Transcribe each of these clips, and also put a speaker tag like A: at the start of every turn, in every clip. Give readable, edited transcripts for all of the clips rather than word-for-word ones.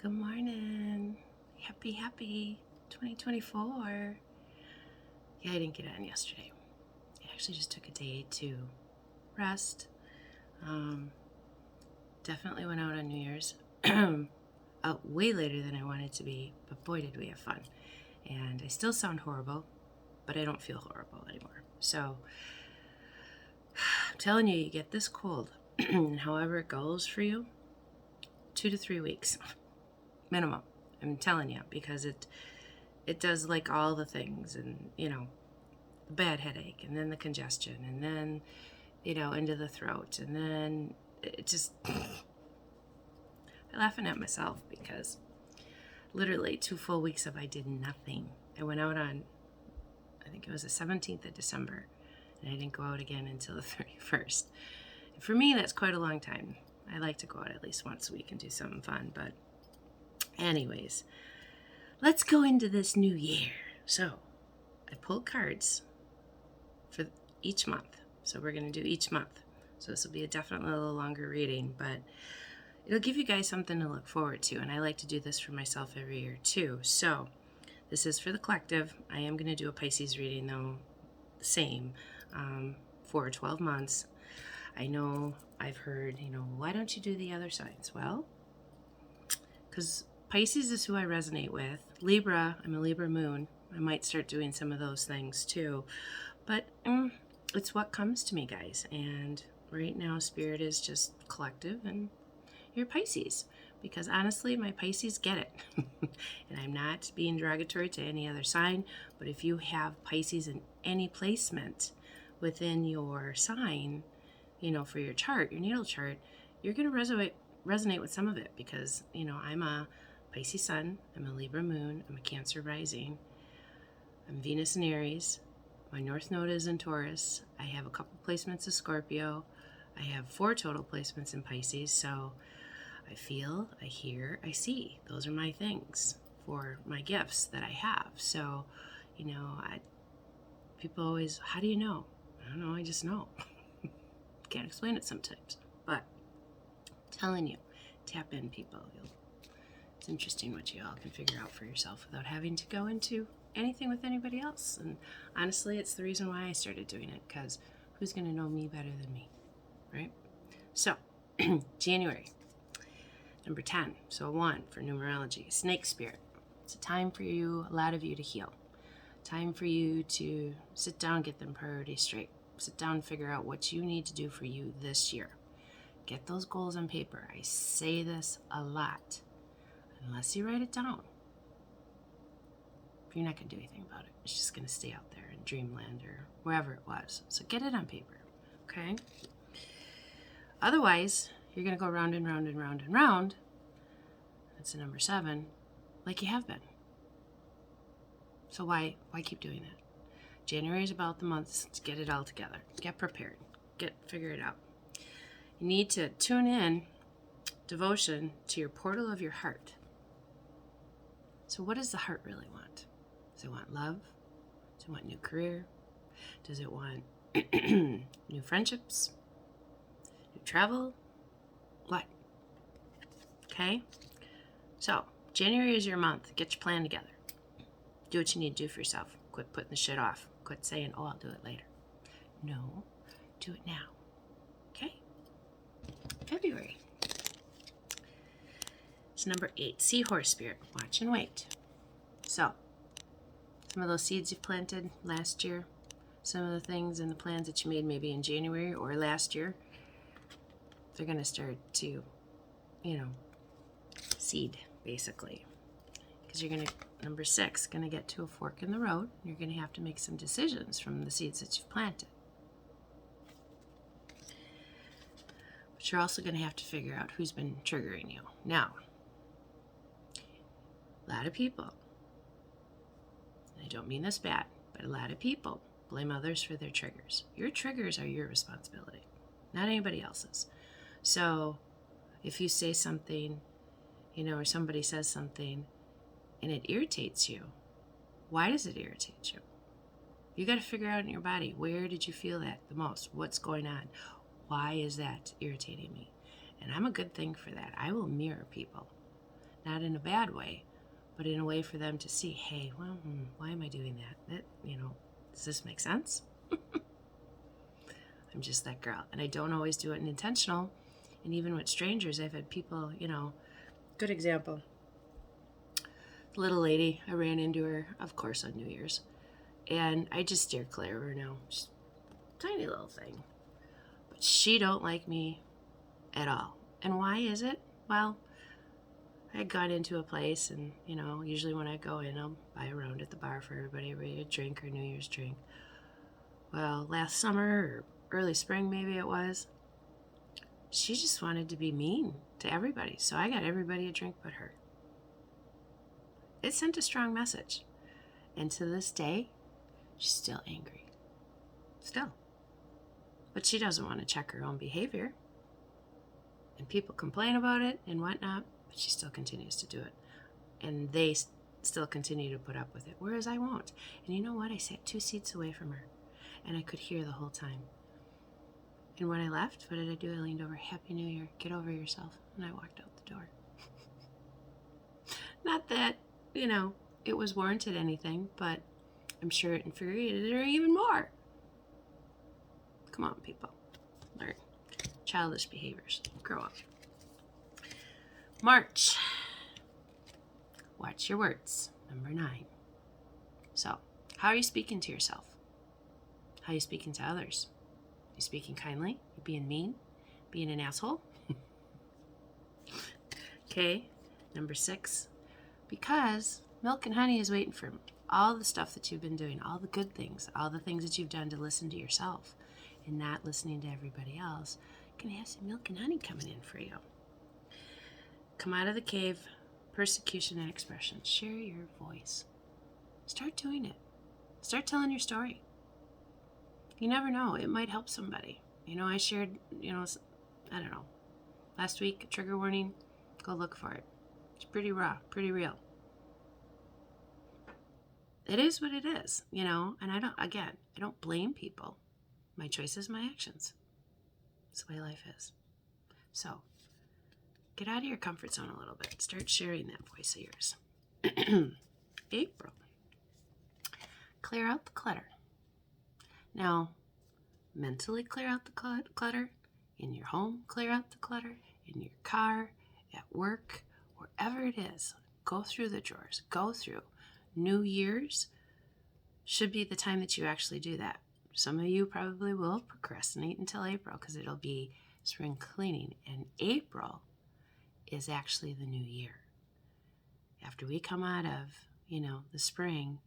A: Good morning. Happy 2024. Yeah, I didn't get on yesterday. I actually just took a day to rest. Definitely went out on New Year's. Out way later than I wanted to be, but boy did we have fun. And I still sound horrible, but I don't feel horrible anymore. So I'm telling you, you get this cold, and however it goes for you, 2 to 3 weeks minimum. I'm telling you, because it does like all the things, and the bad headache, and then the congestion, and then into the throat, and then it just I'm laughing at myself because literally 2 full weeks of I did nothing. I went out on, I think it was the 17th of December, and I didn't go out again until the 31st. And for me, that's quite a long time. I like to go out at least once a week and do something fun, but anyways, let's go into this new year. So I pulled cards for each month. So we're going to do each month. So this will be definitely a little longer reading, but it'll give you guys something to look forward to. And I like to do this for myself every year too. So this is for the collective. I am going to do a Pisces reading though, the same, for 12 months. I know I've heard, why don't you do the other signs? Well, because Pisces is who I resonate with. Libra, I'm a Libra moon. I might start doing some of those things too. But it's what comes to me, guys. And right now, Spirit is just collective, and you're Pisces. Because honestly, my Pisces get it. And I'm not being derogatory to any other sign, but if you have Pisces in any placement within your sign, for your chart, your natal chart, you're going to resonate with some of it, because, I'm a Pisces sun, I'm a Libra moon, I'm a Cancer rising, I'm Venus in Aries, my North Node is in Taurus, I have a couple placements of Scorpio, I have 4 total placements in Pisces, so I feel, I hear, I see. Those are my things for my gifts that I have. So, people always, how do you know? I don't know, I just know. Can't explain it sometimes, but I'm telling you, tap in, people. It's interesting what you all can figure out for yourself without having to go into anything with anybody else. And honestly, it's the reason why I started doing it, because who's going to know me better than me, right? So, January, number 10, so 1 for numerology, Snake Spirit. It's a time for you, a lot of you, to heal. Time for you to sit down, get them priorities straight. Sit down and figure out what you need to do for you this year. Get those goals on paper. I say this a lot. Unless you write it down, you're not going to do anything about it. It's just going to stay out there in dreamland or wherever it was. So get it on paper, okay? Otherwise, you're going to go round and round and round and round. That's the number 7, like you have been. So why keep doing that? January is about the months to get it all together. Get prepared. Figure it out. You need to tune in devotion to your portal of your heart. So what does the heart really want? Does it want love? Does it want new career? Does it want new friendships? New travel? What? Okay? So, January is your month. Get your plan together. Do what you need to do for yourself. Quit putting the shit off. Quit saying, oh, I'll do it later. No, do it now. Okay? February. It's number 8, Seahorse Spirit. Watch and wait. So, some of those seeds you've planted last year, some of the things and the plans that you made maybe in January or last year, they're going to start to, seed, basically. Because you're going to, number 6, going to get to a fork in the road. You're going to have to make some decisions from the seeds that you've planted. But you're also going to have to figure out who's been triggering you. Now, a lot of people, I don't mean this bad, but a lot of people blame others for their triggers. Your triggers are your responsibility, not anybody else's. So if you say something, or somebody says something and it irritates you, why does it irritate you? You got to figure out in your body, where did you feel that the most? What's going on? Why is that irritating me? And I'm a good thing for that. I will mirror people. not in a bad way, but in a way for them to see, hey, well, why am I doing that? Does this make sense? I'm just that girl. And I don't always do it intentional. And even with strangers, I've had people, good example. Little lady, I ran into her, of course, on New Year's. And I just steer clear of her now. Just tiny little thing. But she don't like me at all. And why is it? Well, I had gone into a place and, usually when I go in, I'll buy a round at the bar for everybody a drink or New Year's drink. Well, last summer or early spring maybe it was, she just wanted to be mean to everybody. So I got everybody a drink but her. It sent a strong message. And to this day, she's still angry. Still. But she doesn't want to check her own behavior. And people complain about it and whatnot, but she still continues to do it. And they still continue to put up with it, whereas I won't. And you know what? I sat 2 seats away from her, and I could hear the whole time. And when I left, what did I do? I leaned over, Happy New Year, get over yourself. And I walked out the door. Not that, it was warranted anything, but I'm sure it infuriated her even more. Come on, people. Learn. Childish behaviors. Grow up. March. Watch your words. Number 9. So, how are you speaking to yourself? How are you speaking to others? Are you speaking kindly? Are you being mean? Being an asshole? Okay. Number 6. Because milk and honey is waiting for all the stuff that you've been doing, all the good things, all the things that you've done to listen to yourself and not listening to everybody else. Can have some milk and honey coming in for you. Come out of the cave, persecution and expression. Share your voice. Start doing it. Start telling your story. You never know. It might help somebody. I shared, I don't know, last week, a trigger warning. Go look for it. It's pretty raw, pretty real. It is what it is, and I don't blame people. My choices, my actions. It's the way life is. So, get out of your comfort zone a little bit. Start sharing that voice of yours. April. Clear out the clutter. Now, mentally clear out the clutter. In your home, clear out the clutter. In your car, at work, wherever it is. Go through the drawers. Go through. New Year's should be the time that you actually do that. Some of you probably will procrastinate until April because it'll be spring cleaning. And April is actually the new year. After we come out of, the spring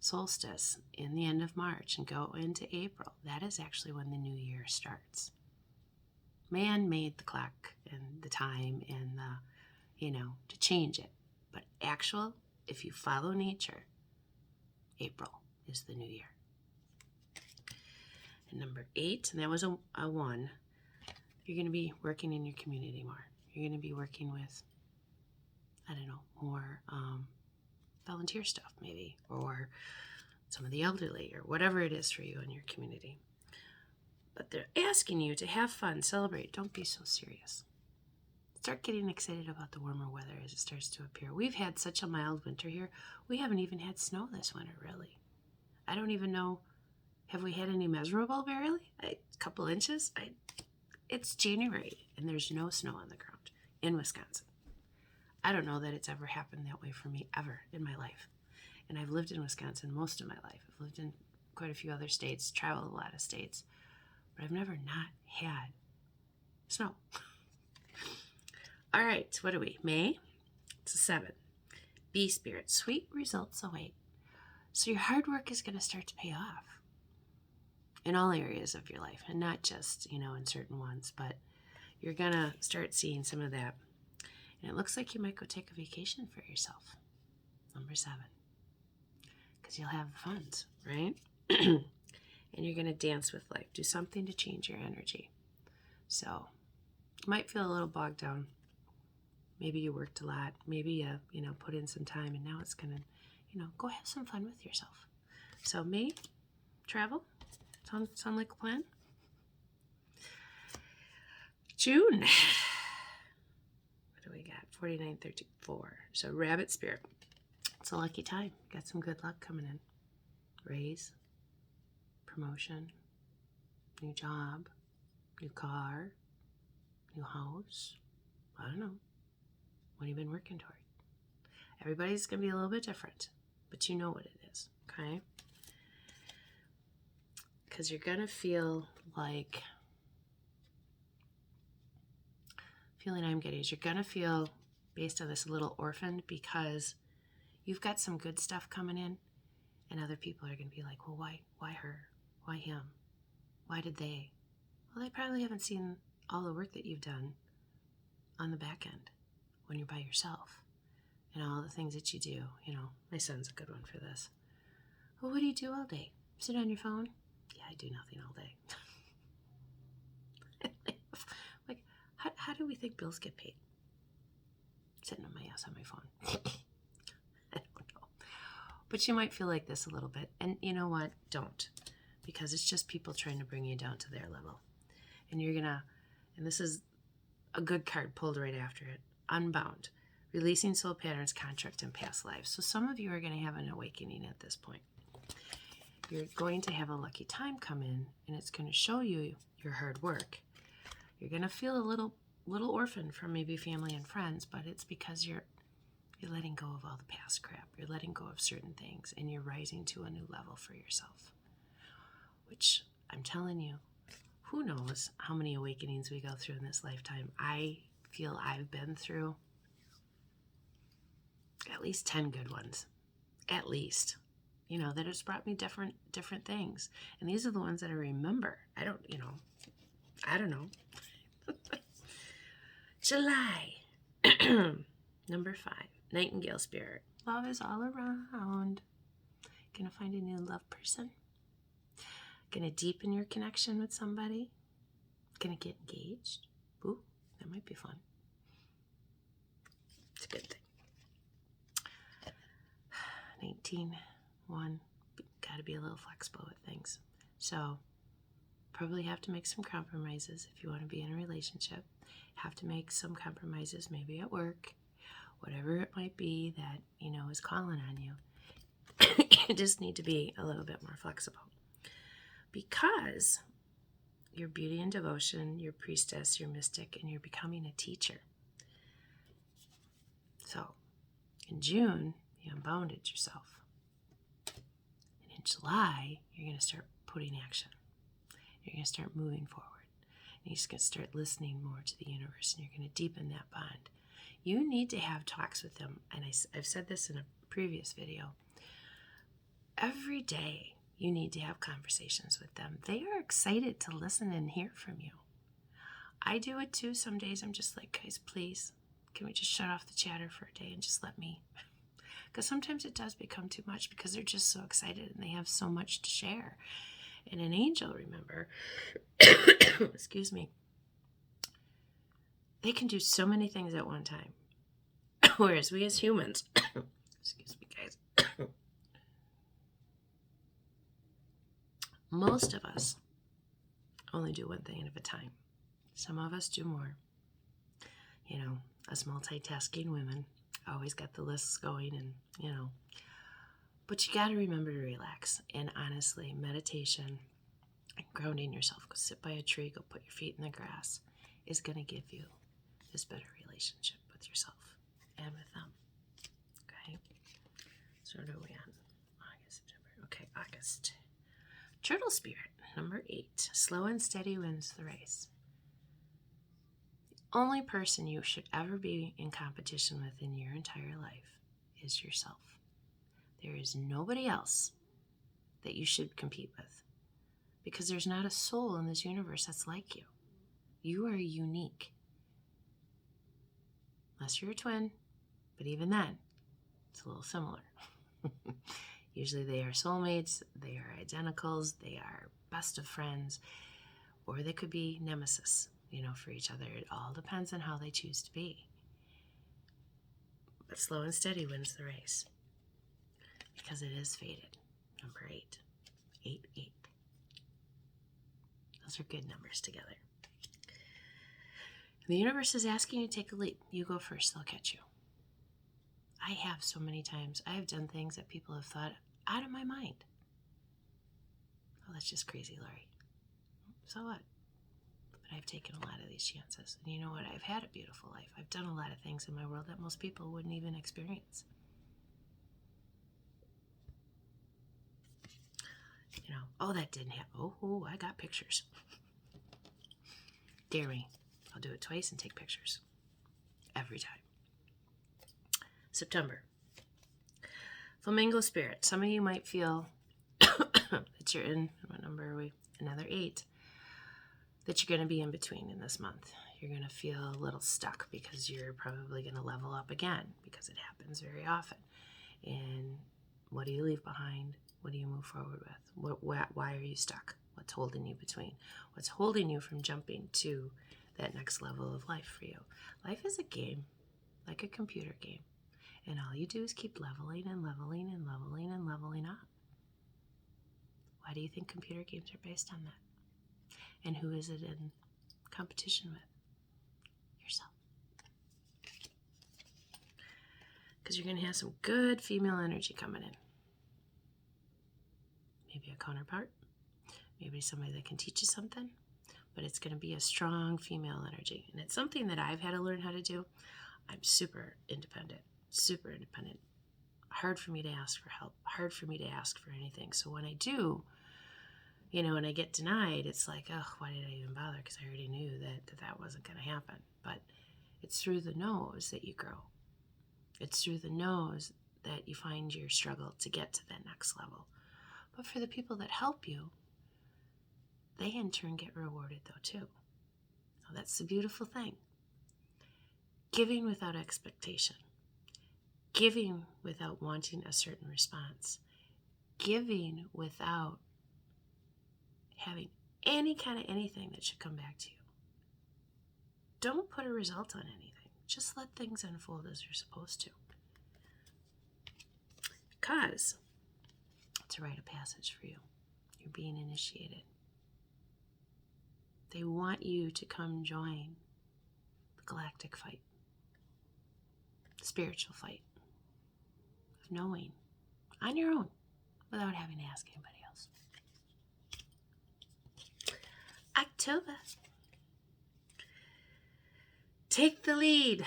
A: solstice in the end of March and go into April, that is actually when the new year starts. Man made the clock and the time and to change it. But if you follow nature, April is the new year. And number 8, and that was a 1, you're going to be working in your community more. You're going to be working with, more volunteer stuff maybe, or some of the elderly, or whatever it is for you in your community. But they're asking you to have fun, celebrate. Don't be so serious. Start getting excited about the warmer weather as it starts to appear. We've had such a mild winter here. We haven't even had snow this winter, really. I don't even know. Have we had any measurable, barely? A couple inches? It's January, and there's no snow on the ground in Wisconsin. I don't know that it's ever happened that way for me ever in my life. And I've lived in Wisconsin most of my life. I've lived in quite a few other states, traveled a lot of states, but I've never not had snow. All right, what are we? May? It's a 7. Be spirit. Sweet results await. So your hard work is going to start to pay off in all areas of your life, and not just, in certain ones, but you're going to start seeing some of that. And it looks like you might go take a vacation for yourself. Number 7. Because you'll have the funds, right? And you're going to dance with life. Do something to change your energy. So you might feel a little bogged down. Maybe you worked a lot. Maybe you, put in some time, and now it's going to, go have some fun with yourself. So May, travel. Sound like a plan? June. What do we got 49, 34. So Rabbit Spirit. It's a lucky time. Got some good luck coming in. Raise, promotion, new job, new car, new house. I don't know. What have you been working toward? Everybody's going to be a little bit different, but you know what it is, okay? Because you're going to feel like, feeling I'm getting is you're going to feel based on this a little orphaned because you've got some good stuff coming in and other people are going to be like, well, why her? Why him? Why did they? Well, they probably haven't seen all the work that you've done on the back end when you're by yourself and all the things that you do. You know, my son's a good one for this. Well, what do you do all day? Sit on your phone? Yeah, I do nothing all day. Like, how do we think bills get paid? Sitting on my ass on my phone. I don't know. But you might feel like this a little bit. And you know what? Don't. Because it's just people trying to bring you down to their level. And you're going to, and this is a good card pulled right after it, Unbound. Releasing soul patterns, contract, and past lives. So some of you are going to have an awakening at this point. You're going to have a lucky time come in, and it's going to show you your hard work. You're going to feel a little orphan from maybe family and friends, but it's because you're letting go of all the past crap. You're letting go of certain things, and you're rising to a new level for yourself. Which, I'm telling you, who knows how many awakenings we go through in this lifetime. I feel I've been through at least 10 good ones. At least. You know, that has brought me different things. And these are the ones that I remember. I don't know. July. Number 5. Nightingale Spirit. Love is all around. Gonna find a new love person. Gonna deepen your connection with somebody. Gonna get engaged. Ooh, that might be fun. It's a good thing. 19-1. Gotta be a little flexible with things. So, probably have to make some compromises if you want to be in a relationship. Have to make some compromises maybe at work. Whatever it might be that, you know, is calling on you. You just need to be a little bit more flexible. Because your beauty and devotion, your priestess, your mystic, and you're becoming a teacher. So, in June, you unbounded yourself. And in July, you're going to start putting action. You're going to start moving forward. And you're just going to start listening more to the universe, and you're going to deepen that bond. You need to have talks with them, and I've said this in a previous video. Every day, you need to have conversations with them. They are excited to listen and hear from you. I do it too. Some days I'm just like, guys, please, can we just shut off the chatter for a day and just let me? Because sometimes it does become too much because they're just so excited and they have so much to share. And an angel, remember, excuse me, they can do so many things at one time. Whereas we as humans, excuse me, guys, most of us only do one thing at a time. Some of us do more. You know, us multitasking women always got the lists going and, you know. But you got to remember to relax. And honestly, meditation and grounding yourself, go sit by a tree, go put your feet in the grass, is going to give you this better relationship with yourself and with them. Okay? So what are we on? August, September. Okay, August. Turtle Spirit, number 8. Slow and steady wins the race. The only person you should ever be in competition with in your entire life is yourself. There is nobody else that you should compete with because there's not a soul in this universe that's like you. You are unique. Unless you're a twin, but even then, it's a little similar. Usually they are soulmates, they are identicals, they are best of friends, or they could be nemesis, you know, for each other. It all depends on how they choose to be. But slow and steady wins the race because it is fated. Number 8. 8, 8. Those are good numbers together. The universe is asking you to take a leap. You go first, they'll catch you. I have so many times. I have done things that people have thought out of my mind. Oh, that's just crazy, Lori. So what? But I've taken a lot of these chances. And you know what? I've had a beautiful life. I've done a lot of things in my world that most people wouldn't even experience. You know, oh, that didn't happen. Oh, I got pictures. Dare me. I'll do it twice and take pictures. Every time. September. Flamingo spirit. Some of you might feel that you're in, what number are we? Another 8. That you're going to be in between in this month. You're going to feel a little stuck because you're probably going to level up again because it happens very often. And what do you leave behind? What do you move forward with? Why are you stuck? What's holding you between? What's holding you from jumping to that next level of life for you? Life is a game, like a computer game. And all you do is keep leveling and leveling and leveling and leveling up. Why do you think computer games are based on that? And who is it in competition with? Yourself. Because you're going to have some good female energy coming in. Maybe a counterpart. Maybe somebody that can teach you something. But it's going to be a strong female energy. And it's something that I've had to learn how to do. I'm super independent. Super independent. Hard for me to ask for help. Hard for me to ask for anything. So when I do, you know, and I get denied, it's like, oh, why did I even bother? Because I already knew that wasn't going to happen. But it's through the no's that you grow. It's through the no's that you find your struggle to get to that next level. But for the people that help you, they in turn get rewarded though too. So that's the beautiful thing. Giving without expectation. Giving without wanting a certain response. Giving without having any kind of anything that should come back to you. Don't put a result on anything. Just let things unfold as they're supposed to. Because it's a rite of passage for you. You're being initiated. They want you to come join the galactic fight. The spiritual fight. Of knowing on your own without having to ask anybody else. October. Take the lead.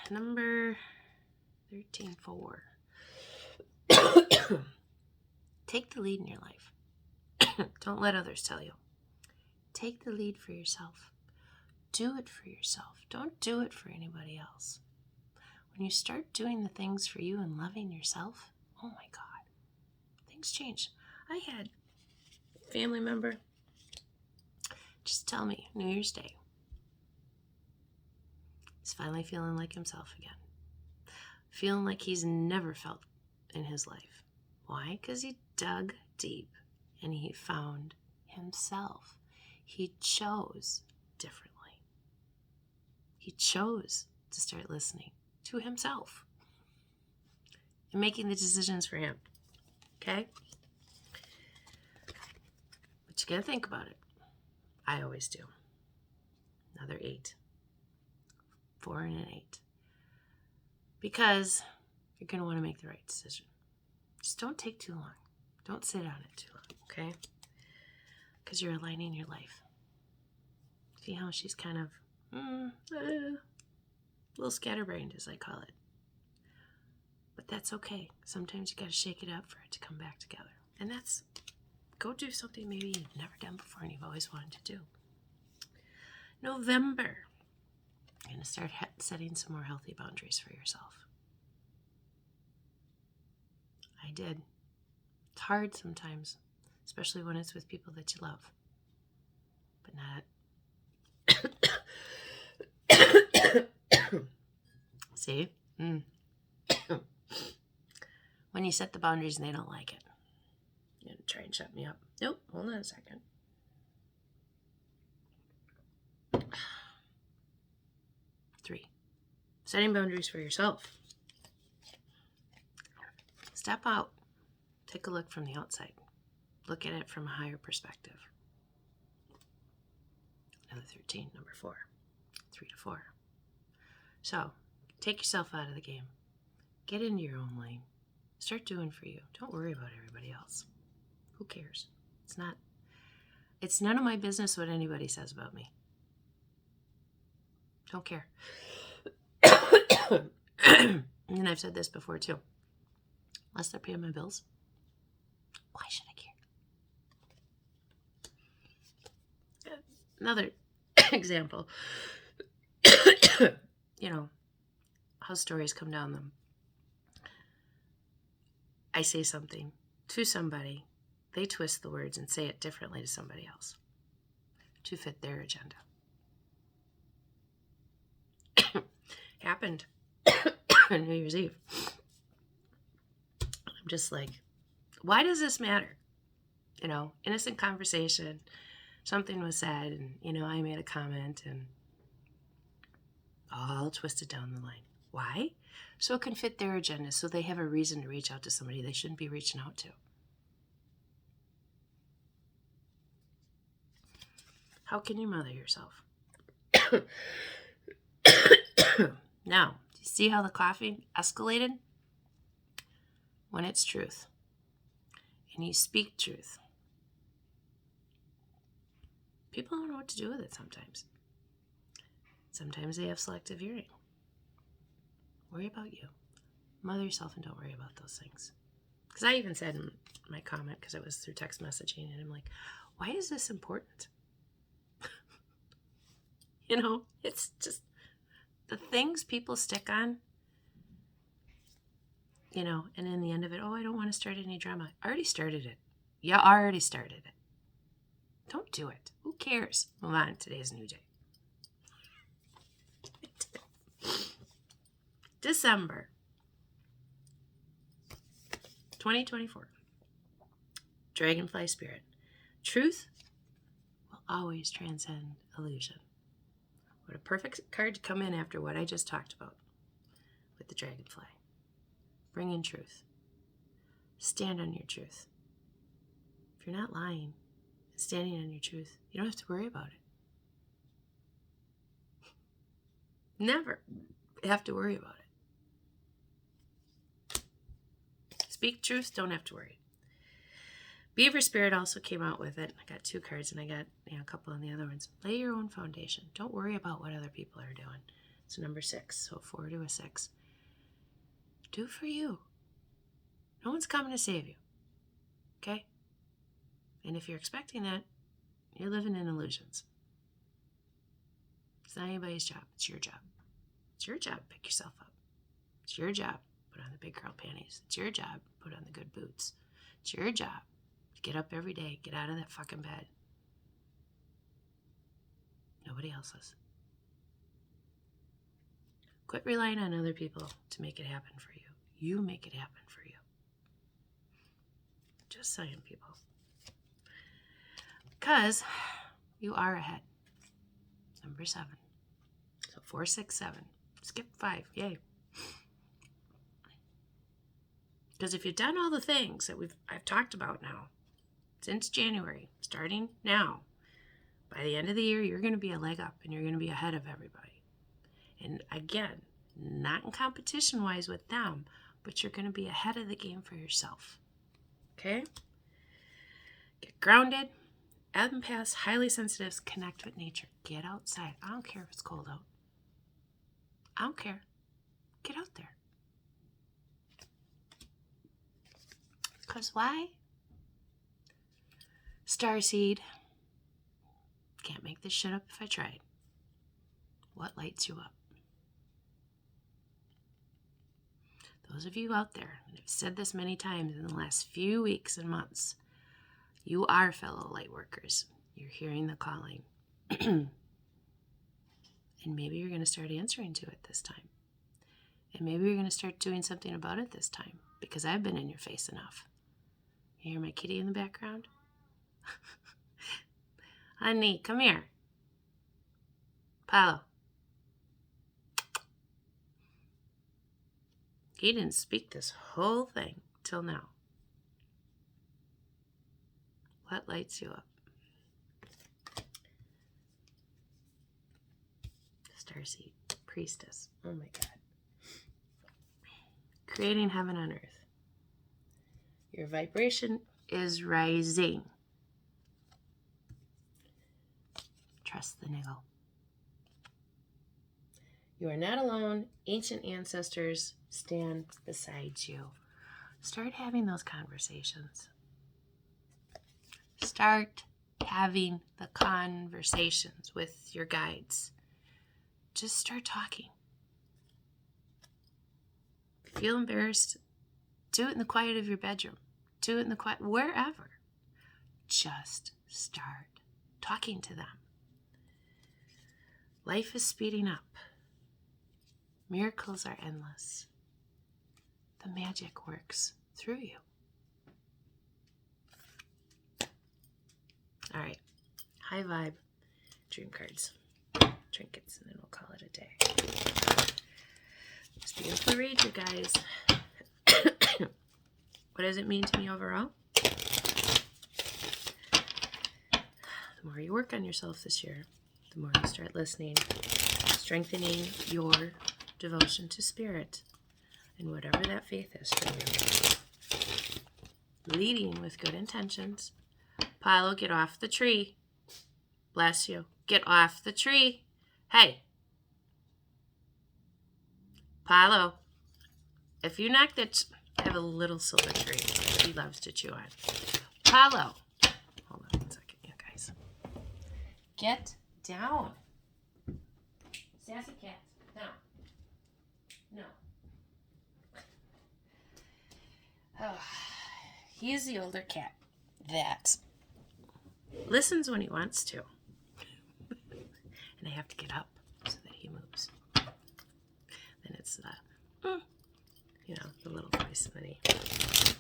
A: Number 13-4. Take the lead in your life. Don't let others tell you. Take the lead for yourself. Do it for yourself. Don't do it for anybody else. When you start doing the things for you and loving yourself, oh my God, things change. I had a family member just tell me New Year's Day, he's finally feeling like himself again. Feeling like he's never felt in his life. Why? Because he dug deep and he found himself. He chose differently. He chose to start listening to himself and making the decisions for him. Okay? But you gotta think about it. I always do. Another 8. 4 and an 8. Because you're gonna want to make the right decision. Just don't take too long. Don't sit on it too long, okay? Because you're aligning your life. See how she's kind of a little scatterbrained, as I call it. But that's okay. Sometimes you got to shake it up for it to come back together. And that's, go do something maybe you've never done before and you've always wanted to do. November. You're going to start setting some more healthy boundaries for yourself. I did. It's hard sometimes, especially when it's with people that you love. But not. See? When you set the boundaries and they don't like it. You're going to try and shut me up. Nope, hold on a second. Three, setting boundaries for yourself. Step out. Take a look from the outside. Look at it from a higher perspective. Another 13, number 4. 3 to 4. So take yourself out of the game. Get into your own lane. Start doing for you. Don't worry about everybody else. Who cares? It's none of my business what anybody says about me. Don't care. And I've said this before too. Unless they're paying my bills, why should I care? Another example. How stories come down them. I say something to somebody, they twist the words and say it differently to somebody else to fit their agenda. Happened on New Year's Eve. I'm just like, why does this matter? Innocent conversation. Something was said, and, I made a comment, and all twisted down the line. Why? So it can fit their agenda, so they have a reason to reach out to somebody they shouldn't be reaching out to. How can you mother yourself? Now, do you see how the coughing escalated? When it's truth, and you speak truth, people don't know what to do with it sometimes. Sometimes they have selective hearing. Worry about you. Mother yourself and don't worry about those things. Because I even said in my comment, because it was through text messaging, and I'm like, why is this important? It's just the things people stick on, and in the end of it, I don't want to start any drama. I already started it. You already started it. Don't do it. Who cares? Move on. Today's a new day. December 2024. Dragonfly Spirit. Truth will always transcend illusion. What a perfect card to come in after what I just talked about with the dragonfly. Bring in truth. Stand on your truth. If you're not lying and standing on your truth, you don't have to worry about it. Never have to worry about it. Speak truth, don't have to worry. Beaver Spirit also came out with it. I got 2 cards and I got a couple on the other ones. Lay your own foundation. Don't worry about what other people are doing. It's number 6, so 4 to a 6. Do for you. No one's coming to save you. Okay? And if you're expecting that, you're living in illusions. It's not anybody's job. It's your job. It's your job to pick yourself up. It's your job to put on the big girl panties. It's your job to put on the good boots. It's your job to get up every day, get out of that fucking bed. Nobody else's. Quit relying on other people to make it happen for you. You make it happen for you. Just saying, people. Because you are ahead. Number 7. So 4, 6, 7. Skip 5. Yay. Because if you've done all the things that I've talked about now, since January, starting now, by the end of the year, you're going to be a leg up and you're going to be ahead of everybody. And again, not in competition-wise with them, but you're going to be ahead of the game for yourself. Okay? Get grounded. Empaths, highly sensitives, connect with nature. Get outside. I don't care if it's cold out. I don't care. Get out there. Because why? Starseed. Can't make this shit up if I tried. What lights you up? Those of you out there, and I've said this many times in the last few weeks and months, you are fellow light workers. You're hearing the calling. And maybe you're going to start answering to it this time. And maybe you're going to start doing something about it this time, because I've been in your face enough. You hear my kitty in the background? Honey, come here. Paolo. He didn't speak this whole thing till now. What lights you up? Starseed, Priestess. Oh my God. Creating heaven on earth. Your vibration is rising. Trust the niggle. You are not alone. Ancient ancestors stand beside you. Start having those conversations. Start having the conversations with your guides. Just start talking. If you feel embarrassed, do it in the quiet of your bedroom. Do it in the quiet, wherever. Just start talking to them. Life is speeding up. Miracles are endless. The magic works through you. All right. High vibe. Dream cards. Trinkets, and then we'll call it a day. Just beautiful read, you guys. What does it mean to me overall? The more you work on yourself this year, the more you start listening, strengthening your devotion to spirit and whatever that faith is for you. Leading with good intentions. Apollo, get off the tree. Bless you. Get off the tree. Hey. Apollo, if you knock that, I have a little silver tree that he loves to chew on. Apollo. Hold on 1 second, you guys. Get down. Sassy cat. No. Oh, he's the older cat that listens when he wants to. And I have to get up so that he moves. Then it's the little voice, and then he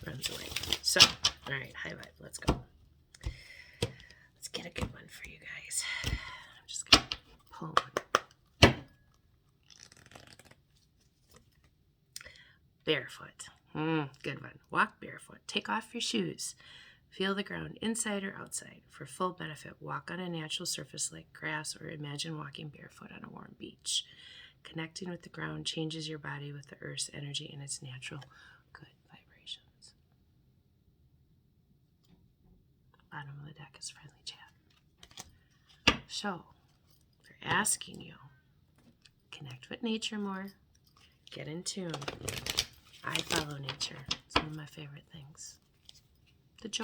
A: runs away. So, all right, high vibe, let's go. Let's get a good one for you guys. I'm just going to pull one. Barefoot. Good one. Walk barefoot. Take off your shoes. Feel the ground inside or outside. For full benefit, walk on a natural surface like grass, or imagine walking barefoot on a warm beach. Connecting with the ground changes your body with the earth's energy and its natural good vibrations. Bottom of the deck is friendly chat. So, they're asking you, connect with nature more. Get in tune. I follow nature. It's one of my favorite things. The joy,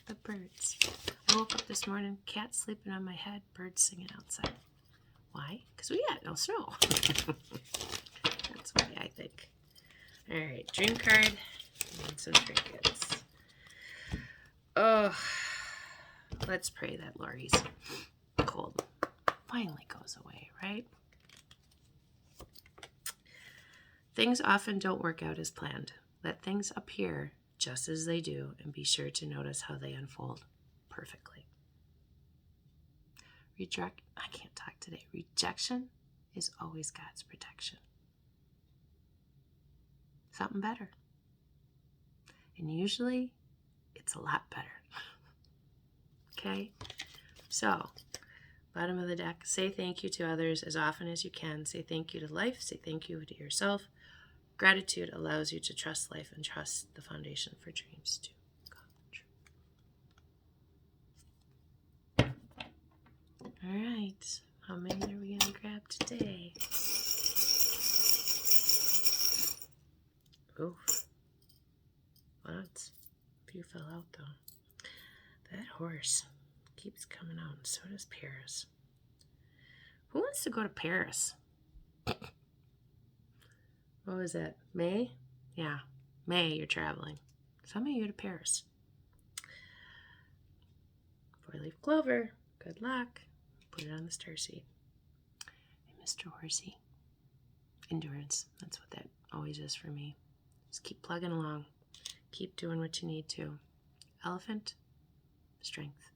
A: the birds. I woke up this morning, cat sleeping on my head, birds singing outside. Why? Because we got no snow. That's why, I think. All right, dream card and some trinkets. Oh, let's pray that Lori's cold finally goes away, right? Things often don't work out as planned. Let things appear just as they do, and be sure to notice how they unfold perfectly. I can't talk today. Rejection is always God's protection. Something better. And usually, it's a lot better. Okay? So, bottom of the deck, say thank you to others as often as you can. Say thank you to life. Say thank you to yourself. Gratitude allows you to trust life and trust the foundation for dreams to come true. All right. How many are we going to grab today? Oof. Lots. A few fell out, though. That horse keeps coming out, and so does Paris. Who wants to go to Paris? What was that? May? Yeah. May, you're traveling. Some of you to Paris. 4-leaf clover. Good luck. Put it on the starseed. And Mr. Horsey. Endurance. That's what that always is for me. Just keep plugging along. Keep doing what you need to. Elephant. Strength.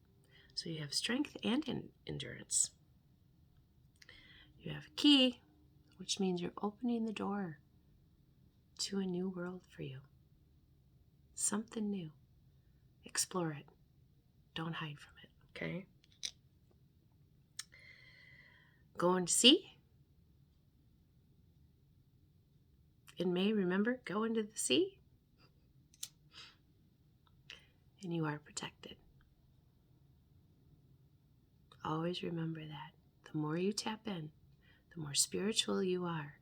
A: So you have strength and endurance. You have a key, which means you're opening the door to a new world for you. Something new. Explore it. Don't hide from it, okay? Going to sea? in May, remember, go into the sea. And you are protected. Always remember that. The more you tap in, the more spiritual you are.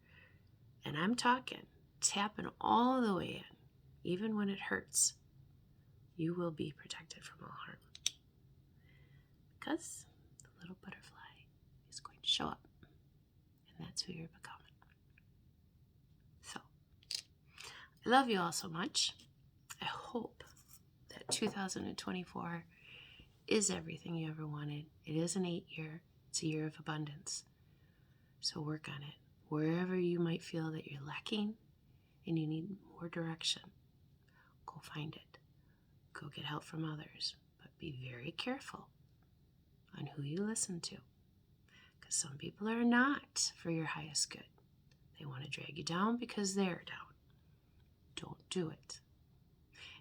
A: And I'm talking, tapping all the way in, even when it hurts. You will be protected from all harm. Because the little butterfly is going to show up. And that's who you're becoming. So, I love you all so much. I hope that 2024 is everything you ever wanted. It is an 8-year. It's a year of abundance. So work on it. Wherever you might feel that you're lacking and you need more direction, go find it. Go get help from others. But be very careful on who you listen to. Because some people are not for your highest good. They want to drag you down because they're down. Don't do it.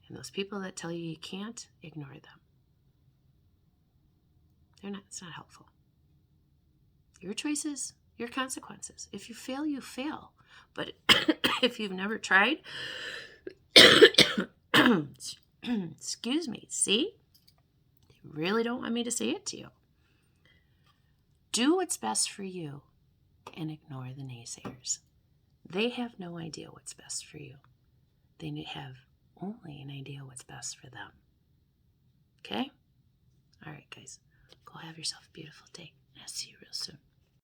A: And those people that tell you you can't, ignore them. It's not helpful. Your choices, your consequences. If you fail, you fail. But if you've never tried, excuse me, see? They really don't want me to say it to you. Do what's best for you and ignore the naysayers. They have no idea what's best for you. They have only an idea what's best for them. Okay? All right, guys. Go have yourself a beautiful day. I'll see you real soon.